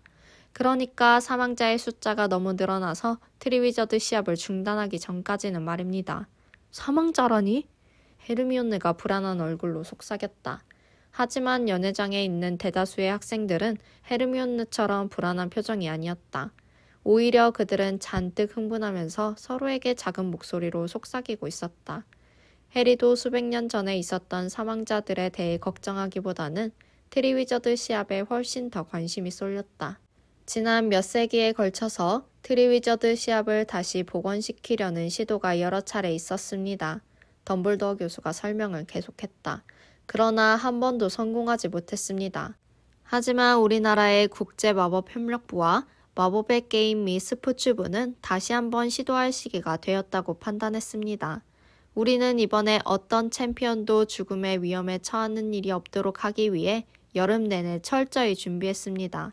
그러니까 사망자의 숫자가 너무 늘어나서 트리위저드 시합을 중단하기 전까지는 말입니다. 사망자라니? 헤르미온느가 불안한 얼굴로 속삭였다. 하지만 연회장에 있는 대다수의 학생들은 헤르미온느처럼 불안한 표정이 아니었다. 오히려 그들은 잔뜩 흥분하면서 서로에게 작은 목소리로 속삭이고 있었다. 해리도 수백 년 전에 있었던 사망자들에 대해 걱정하기보다는 트리위저드 시합에 훨씬 더 관심이 쏠렸다. 지난 몇 세기에 걸쳐서 트리위저드 시합을 다시 복원시키려는 시도가 여러 차례 있었습니다. 덤블도어 교수가 설명을 계속했다. 그러나 한 번도 성공하지 못했습니다. 하지만 우리나라의 국제마법협력부와 마법의 게임 및 스포츠부는 다시 한번 시도할 시기가 되었다고 판단했습니다. 우리는 이번에 어떤 챔피언도 죽음의 위험에 처하는 일이 없도록 하기 위해 여름 내내 철저히 준비했습니다.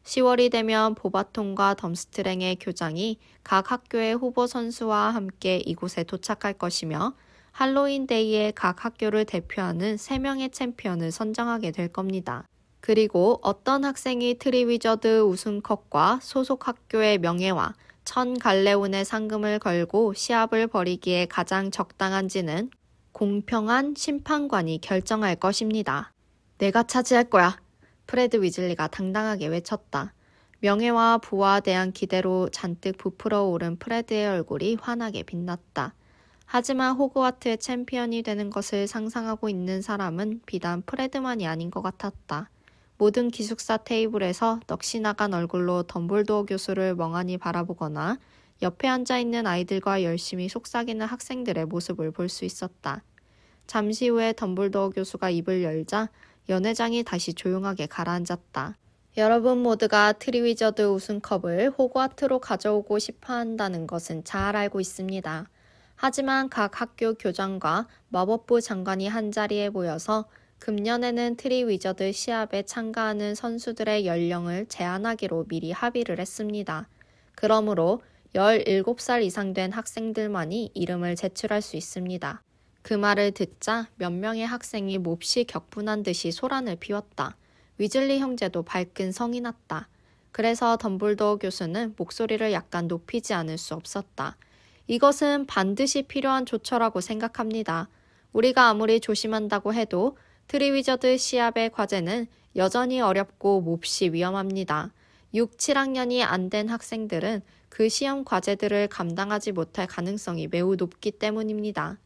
10월이 되면 보바톤과 덤스트랭의 교장이 각 학교의 후보 선수와 함께 이곳에 도착할 것이며 할로윈 데이에 각 학교를 대표하는 3명의 챔피언을 선정하게 될 겁니다. 그리고 어떤 학생이 트리위저드 우승컵과 소속 학교의 명예와 1000갈레온의 상금을 걸고 시합을 벌이기에 가장 적당한지는 공평한 심판관이 결정할 것입니다. 내가 차지할 거야. 프레드 위즐리가 당당하게 외쳤다. 명예와 부와 대한 기대로 잔뜩 부풀어 오른 프레드의 얼굴이 환하게 빛났다. 하지만 호그와트의 챔피언이 되는 것을 상상하고 있는 사람은 비단 프레드만이 아닌 것 같았다. 모든 기숙사 테이블에서 넋이 나간 얼굴로 덤블도어 교수를 멍하니 바라보거나 옆에 앉아있는 아이들과 열심히 속삭이는 학생들의 모습을 볼 수 있었다. 잠시 후에 덤블도어 교수가 입을 열자 연회장이 다시 조용하게 가라앉았다. 여러분 모두가 트리위저드 우승컵을 호그와트로 가져오고 싶어 한다는 것은 잘 알고 있습니다. 하지만 각 학교 교장과 마법부 장관이 한자리에 모여서 금년에는 트리위저드 시합에 참가하는 선수들의 연령을 제한하기로 미리 합의를 했습니다. 그러므로 17살 이상 된 학생들만이 이름을 제출할 수 있습니다. 그 말을 듣자 몇 명의 학생이 몹시 격분한 듯이 소란을 피웠다. 위즐리 형제도 발끈 성이 났다. 그래서 덤블도어 교수는 목소리를 약간 높이지 않을 수 없었다. 이것은 반드시 필요한 조처라고 생각합니다. 우리가 아무리 조심한다고 해도 트리위저드 시합의 과제는 여전히 어렵고 몹시 위험합니다. 6, 7학년이 안 된 학생들은 그 시험 과제들을 감당하지 못할 가능성이 매우 높기 때문입니다.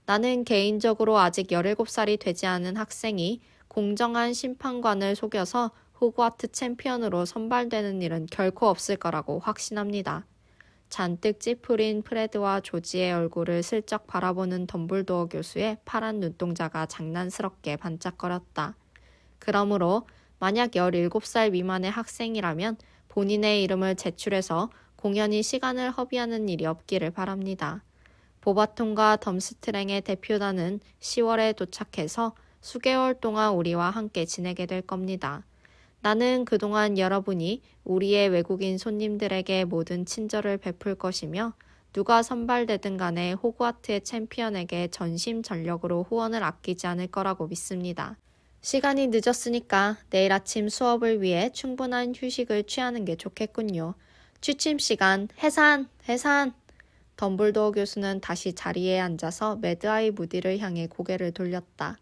나는 개인적으로 아직 17살이 되지 않은 학생이 공정한 심판관을 속여서 호그와트 챔피언으로 선발되는 일은 결코 없을 거라고 확신합니다. 잔뜩 찌푸린 프레드와 조지의 얼굴을 슬쩍 바라보는 덤블도어 교수의 파란 눈동자가 장난스럽게 반짝거렸다. 그러므로 만약 17살 미만의 학생이라면 본인의 이름을 제출해서 공연히 시간을 허비하는 일이 없기를 바랍니다. 보바톤과 덤스트랭의 대표단은 10월에 도착해서 수개월 동안 우리와 함께 지내게 될 겁니다. 나는 그동안 여러분이 우리의 외국인 손님들에게 모든 친절을 베풀 것이며 누가 선발되든 간에 호그와트의 챔피언에게 전심전력으로 후원을 아끼지 않을 거라고 믿습니다. 시간이 늦었으니까 내일 아침 수업을 위해 충분한 휴식을 취하는 게 좋겠군요. 취침 시간, 해산! 덤블도어 교수는 다시 자리에 앉아서 매드아이 무디를 향해 고개를 돌렸다.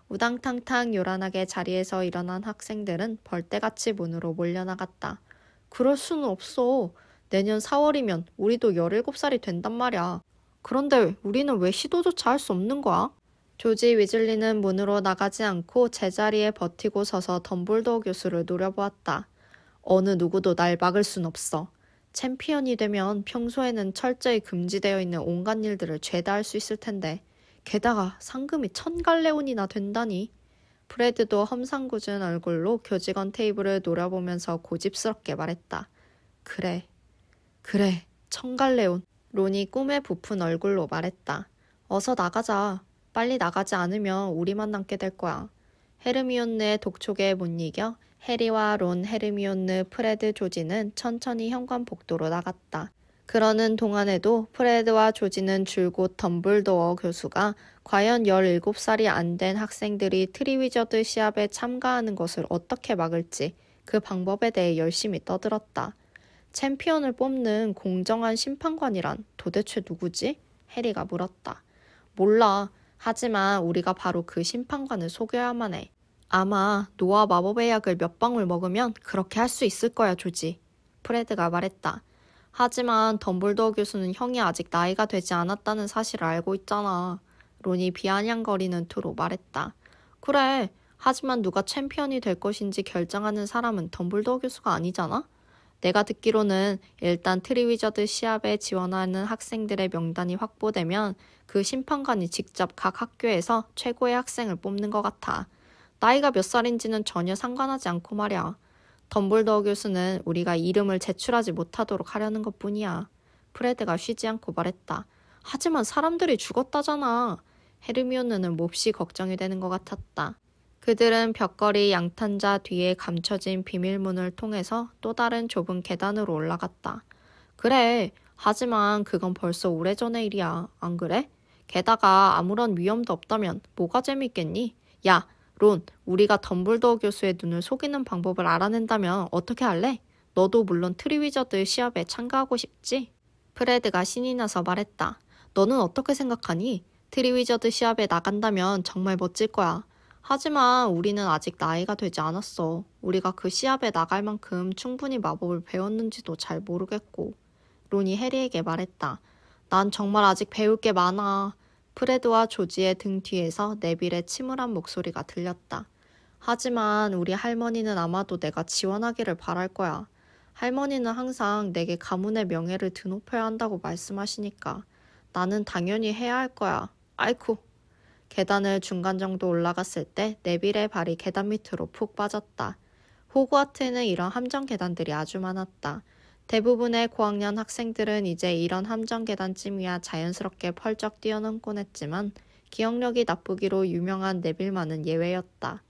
우당탕탕 요란하게 자리에서 일어난 학생들은 벌떼같이 문으로 몰려나갔다. 그럴 수는 없어. 내년 4월이면 우리도 17살이 된단 말이야. 그런데 우리는 왜 시도조차 할 수 없는 거야? 조지 위즐리는 문으로 나가지 않고 제자리에 버티고 서서 덤블도어 교수를 노려보았다. 어느 누구도 날 막을 순 없어. 챔피언이 되면 평소에는 철저히 금지되어 있는 온갖 일들을 죄다 할 수 있을 텐데 게다가 상금이 1000갈레온이나 된다니. 프레드도 험상궂은 얼굴로 교직원 테이블을 노려보면서 고집스럽게 말했다. 그래, 1000갈레온. 론이 꿈에 부푼 얼굴로 말했다. 어서 나가자. 빨리 나가지 않으면 우리만 남게 될 거야. 헤르미온느의 독촉에 못 이겨 해리와 론, 헤르미온느, 프레드, 조지는 천천히 현관복도로 나갔다. 그러는 동안에도 프레드와 조지는 줄곧 덤블도어 교수가 과연 17살이 안 된 학생들이 트리위저드 시합에 참가하는 것을 어떻게 막을지 그 방법에 대해 열심히 떠들었다. 챔피언을 뽑는 공정한 심판관이란 도대체 누구지? 해리가 물었다. 몰라. 하지만 우리가 바로 그 심판관을 속여야만 해. 아마 노아 마법의 약을 몇 방울 먹으면 그렇게 할 수 있을 거야, 조지. 프레드가 말했다. 하지만 덤블도어 교수는 형이 아직 나이가 되지 않았다는 사실을 알고 있잖아. 론이 비아냥거리는 투로 말했다. 그래, 하지만 누가 챔피언이 될 것인지 결정하는 사람은 덤블도어 교수가 아니잖아? 내가 듣기로는 일단 트리위저드 시합에 지원하는 학생들의 명단이 확보되면 그 심판관이 직접 각 학교에서 최고의 학생을 뽑는 것 같아. 나이가 몇 살인지는 전혀 상관하지 않고 말이야. 덤블도어 교수는 우리가 이름을 제출하지 못하도록 하려는 것뿐이야. 프레드가 쉬지 않고 말했다. 하지만 사람들이 죽었다잖아. 헤르미온느는 몹시 걱정이 되는 것 같았다. 그들은 벽걸이 양탄자 뒤에 감춰진 비밀문을 통해서 또 다른 좁은 계단으로 올라갔다. 그래, 하지만 그건 벌써 오래전의 일이야. 안 그래? 게다가 아무런 위험도 없다면 뭐가 재밌겠니? 야, 론, 우리가 덤블도어 교수의 눈을 속이는 방법을 알아낸다면 어떻게 할래? 너도 물론 트리위저드 시합에 참가하고 싶지? 프레드가 신이 나서 말했다. 너는 어떻게 생각하니? 트리위저드 시합에 나간다면 정말 멋질 거야. 하지만 우리는 아직 나이가 되지 않았어. 우리가 그 시합에 나갈 만큼 충분히 마법을 배웠는지도 잘 모르겠고. 론이 해리에게 말했다. 난 정말 아직 배울 게 많아. 프레드와 조지의 등 뒤에서 네빌의 침울한 목소리가 들렸다. 하지만 우리 할머니는 아마도 내가 지원하기를 바랄 거야. 할머니는 항상 내게 가문의 명예를 드높여야 한다고 말씀하시니까 나는 당연히 해야 할 거야. 아이쿠. 계단을 중간 정도 올라갔을 때 네빌의 발이 계단 밑으로 푹 빠졌다. 호그와트에는 이런 함정 계단들이 아주 많았다. 대부분의 고학년 학생들은 이제 이런 함정 계단쯤이야 자연스럽게 펄쩍 뛰어넘곤 했지만 기억력이 나쁘기로 유명한 네빌만은 예외였다.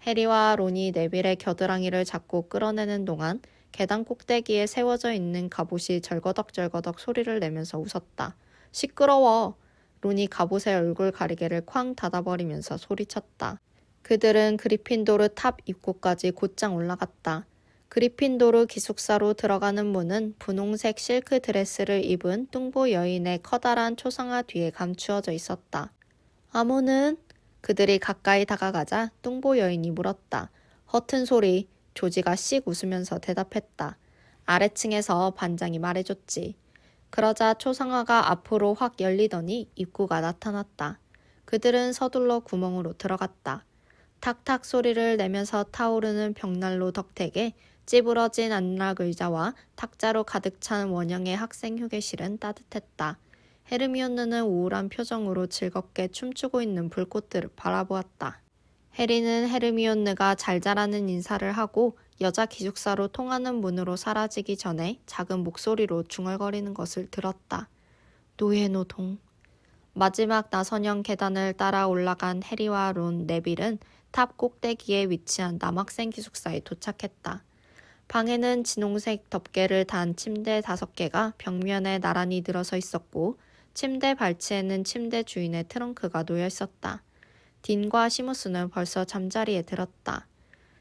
해리와 론이 네빌의 겨드랑이를 잡고 끌어내는 동안 계단 꼭대기에 세워져 있는 갑옷이 절거덕절거덕 소리를 내면서 웃었다. 시끄러워. 론이 갑옷의 얼굴 가리개를 쾅 닫아버리면서 소리쳤다. 그들은 그리핀도르 탑 입구까지 곧장 올라갔다. 그리핀도르 기숙사로 들어가는 문은 분홍색 실크 드레스를 입은 뚱보 여인의 커다란 초상화 뒤에 감추어져 있었다. 아모는? 그들이 가까이 다가가자 뚱보 여인이 물었다. 허튼 소리. 조지가 씩 웃으면서 대답했다. 아래층에서 반장이 말해줬지. 그러자 초상화가 앞으로 확 열리더니 입구가 나타났다. 그들은 서둘러 구멍으로 들어갔다. 탁탁 소리를 내면서 타오르는 벽난로 덕택에 찌부러진 안락 의자와 탁자로 가득 찬 원형의 학생 휴게실은 따뜻했다. 헤르미온느는 우울한 표정으로 즐겁게 춤추고 있는 불꽃들을 바라보았다. 해리는 헤르미온느가 잘 자라는 인사를 하고 여자 기숙사로 통하는 문으로 사라지기 전에 작은 목소리로 중얼거리는 것을 들었다. 노예노동. 마지막 나선형 계단을 따라 올라간 해리와 론, 네빌은 탑 꼭대기에 위치한 남학생 기숙사에 도착했다. 방에는 진홍색 덮개를 단 침대 5개가 벽면에 나란히 늘어서 있었고 침대 발치에는 침대 주인의 트렁크가 놓여 있었다. 딘과 시무스는 벌써 잠자리에 들었다.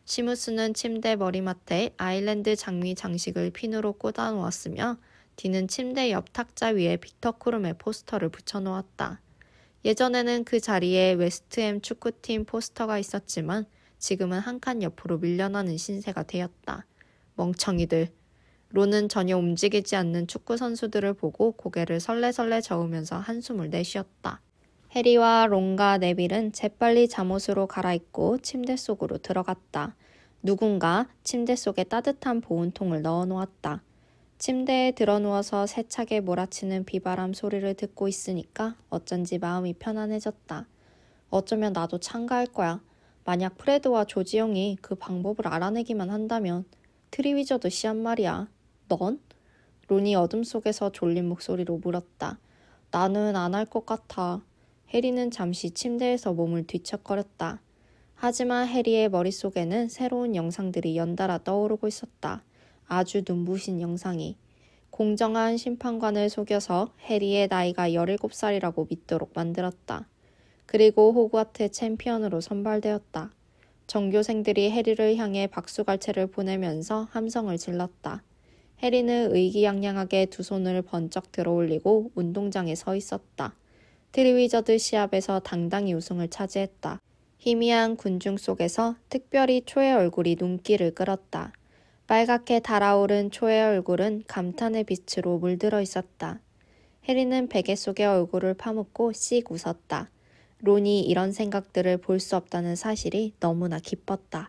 시무스는 침대 머리맡에 아일랜드 장미 장식을 핀으로 꽂아 놓았으며 딘은 침대 옆 탁자 위에 빅터 크룸의 포스터를 붙여놓았다. 예전에는 그 자리에 웨스트햄 축구팀 포스터가 있었지만 지금은 한 칸 옆으로 밀려나는 신세가 되었다. 멍청이들. 론은 전혀 움직이지 않는 축구 선수들을 보고 고개를 설레설레 저으면서 한숨을 내쉬었다. 해리와 론과 네빌은 재빨리 잠옷으로 갈아입고 침대 속으로 들어갔다. 누군가 침대 속에 따뜻한 보온통을 넣어놓았다. 침대에 들어누워서 세차게 몰아치는 비바람 소리를 듣고 있으니까 어쩐지 마음이 편안해졌다. 어쩌면 나도 참가할 거야. 만약 프레드와 조지 형이 그 방법을 알아내기만 한다면 트리위저드 시한 말이야. 넌? 론이 어둠 속에서 졸린 목소리로 물었다. 나는 안 할 것 같아. 해리는 잠시 침대에서 몸을 뒤척거렸다. 하지만 해리의 머릿속에는 새로운 영상들이 연달아 떠오르고 있었다. 아주 눈부신 영상이. 공정한 심판관을 속여서 해리의 나이가 17살이라고 믿도록 만들었다. 그리고 호그와트 챔피언으로 선발되었다. 전교생들이 해리를 향해 박수갈채를 보내면서 함성을 질렀다. 해리는 의기양양하게 두 손을 번쩍 들어올리고 운동장에 서 있었다. 트리위저드 시합에서 당당히 우승을 차지했다. 희미한 군중 속에서 특별히 초의 얼굴이 눈길을 끌었다. 빨갛게 달아오른 초의 얼굴은 감탄의 빛으로 물들어 있었다. 해리는 베개 속의 얼굴을 파묻고 씩 웃었다. 론이 이런 생각들을 볼 수 없다는 사실이 너무나 기뻤다.